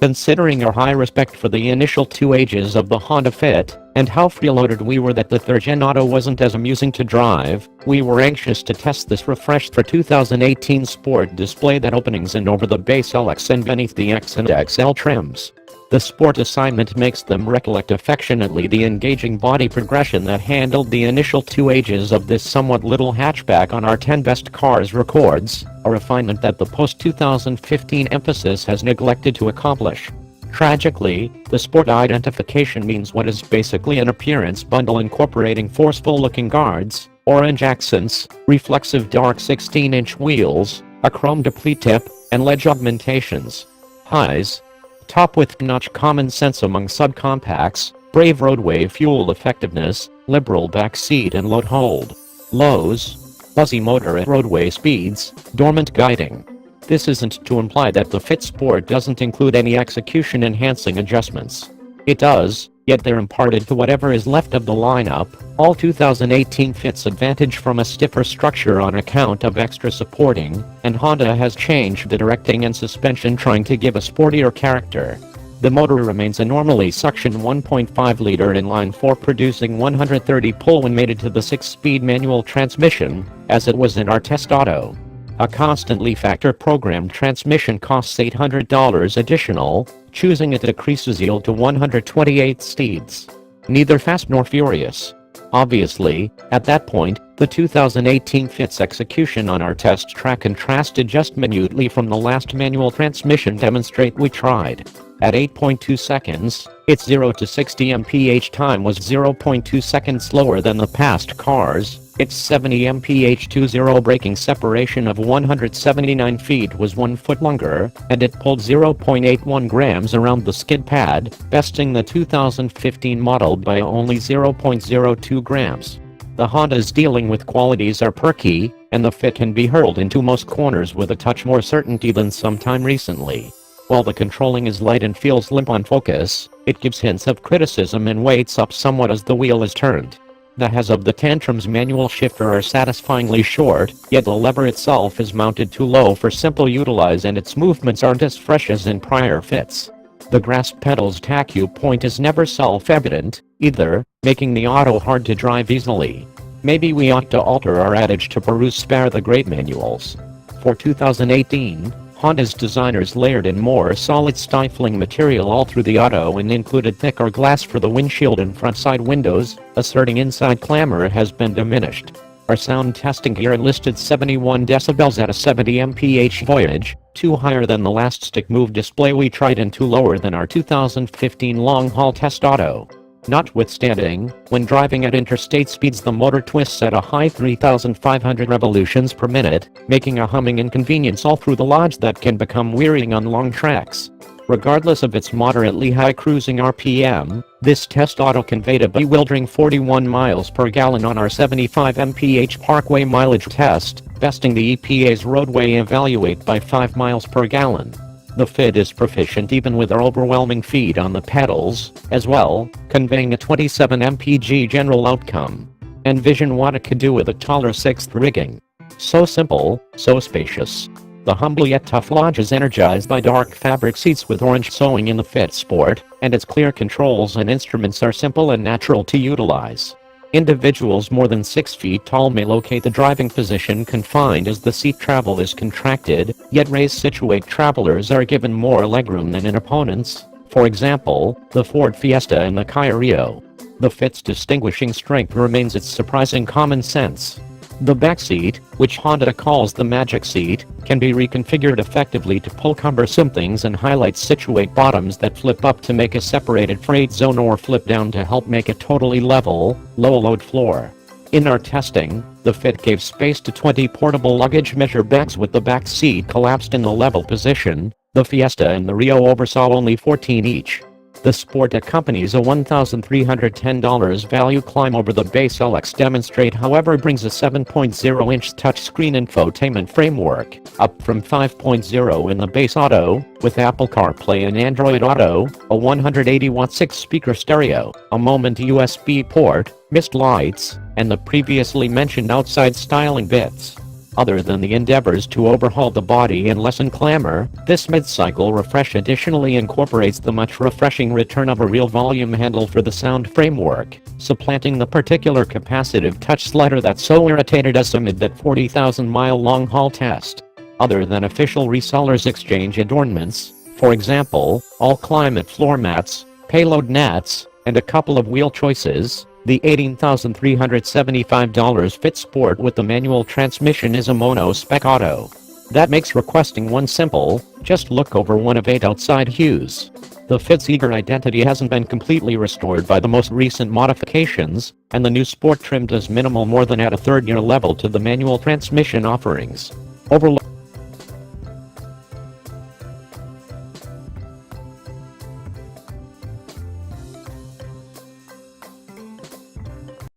Considering our high respect for the initial 2 ages of the Honda Fit, and how freeloaded we were that the 3rd Gen Auto wasn't as amusing to drive, we were anxious to test this refreshed for 2018 Sport display that openings in over the base LX and beneath the X and XL trims. The Sport assignment makes them recollect affectionately the engaging body progression that handled the initial 2 ages of this somewhat little hatchback on our 10 Best Cars records, a refinement that the post-2015 emphasis has neglected to accomplish. Tragically, the Sport identification means what is basically an appearance bundle incorporating forceful-looking guards, orange accents, reflexive dark 16-inch wheels, a chrome deplete tip, and ledge augmentations. Highs: top with notch common sense among subcompacts, brave roadway fuel effectiveness, liberal backseat and load hold. Lows: buzzy motor at roadway speeds, dormant guiding. This isn't to imply that the Fit Sport doesn't include any execution-enhancing adjustments. It does, yet they're imparted to whatever is left of the lineup. All 2018 Fits advantage from a stiffer structure on account of extra supporting, and Honda has changed the directing and suspension trying to give a sportier character. The motor remains a normally suction 1.5-liter inline-4 producing 130 pull when mated to the 6-speed manual transmission, as it was in our test auto. A constantly factor-programmed transmission costs $800 additional, choosing it decreases yield to 128 steeds. Neither fast nor furious. Obviously, at that point, the 2018 Fit's execution on our test track contrasted just minutely from the last manual transmission demonstrate we tried. At 8.2 seconds, its 0 to 60 mph time was 0.2 seconds slower than the past cars. Its 70 mph to 0 braking separation of 179 feet was 1 foot longer, and it pulled 0.81 grams around the skid pad, besting the 2015 model by only 0.02 grams. The Honda's dealing with qualities are perky, and the Fit can be hurled into most corners with a touch more certainty than sometime recently. While the controlling is light and feels limp on focus, it gives hints of criticism and weights up somewhat as the wheel is turned. The Has of the Tantrum's manual shifter are satisfyingly short, yet the lever itself is mounted too low for simple utilize and its movements aren't as fresh as in prior Fits. The grasp pedal's tacu point is never self-evident, either, making the auto hard to drive easily. Maybe we ought to alter our adage to peruse spare the great manuals. For 2018, Honda's designers layered in more solid stifling material all through the auto and included thicker glass for the windshield and front side windows, asserting inside clamor has been diminished. Our sound testing gear listed 71 decibels at a 70 mph Voyage, 2 higher than the last stick move display we tried and 2 lower than our 2015 long-haul test auto. Notwithstanding, when driving at interstate speeds the motor twists at a high 3,500 revolutions per minute, making a humming inconvenience all through the lodge that can become wearying on long tracks. Regardless of its moderately high cruising RPM, this test auto conveyed a bewildering 41 miles per gallon on our 75 mph parkway mileage test, besting the EPA's roadway evaluate by 5 miles per gallon. The Fit is proficient even with our overwhelming feed on the pedals, as well, conveying a 27 mpg general outcome. Envision what it could do with a taller 6th rigging. So simple, so spacious. The humble yet tough lodge is energized by dark fabric seats with orange sewing in the Fit Sport, and its clear controls and instruments are simple and natural to utilize. Individuals more than 6 feet tall may locate the driving position confined as the seat travel is contracted, yet race-situate travelers are given more legroom than in opponents, for example, the Ford Fiesta and the Kia Rio. The Fit's distinguishing strength remains its surprising common sense. The backseat, which Honda calls the magic seat, can be reconfigured effectively to pull cumbersome things and highlight situate bottoms that flip up to make a separated freight zone or flip down to help make a totally level, low-load floor. In our testing, the Fit gave space to 20 portable luggage measure bags with the back seat collapsed in the level position. The Fiesta and the Rio oversaw only 14 each. The Sport accompanies a $1,310 value climb over the base LX demonstrate however brings a 7.0-inch touchscreen infotainment framework, up from 5.0 in the base auto, with Apple CarPlay and Android Auto, a 180-watt 6-speaker stereo, a Moment USB port, mist lights, and the previously mentioned outside styling bits. Other than the endeavors to overhaul the body and lessen clamor, this mid-cycle refresh additionally incorporates the much refreshing return of a real volume handle for the sound framework, supplanting the particular capacitive touch slider that so irritated us amid that 40,000-mile long-haul test. Other than official resellers exchange adornments, for example, all-climate floor mats, payload nets, and a couple of wheel choices, the $18,375 Fit Sport with the manual transmission is a mono-spec auto. That makes requesting one simple. Just look over one of 8 outside hues. The Fit's eager identity hasn't been completely restored by the most recent modifications, and the new Sport trim does minimal more than add a third-year level to the manual transmission offerings. Overlook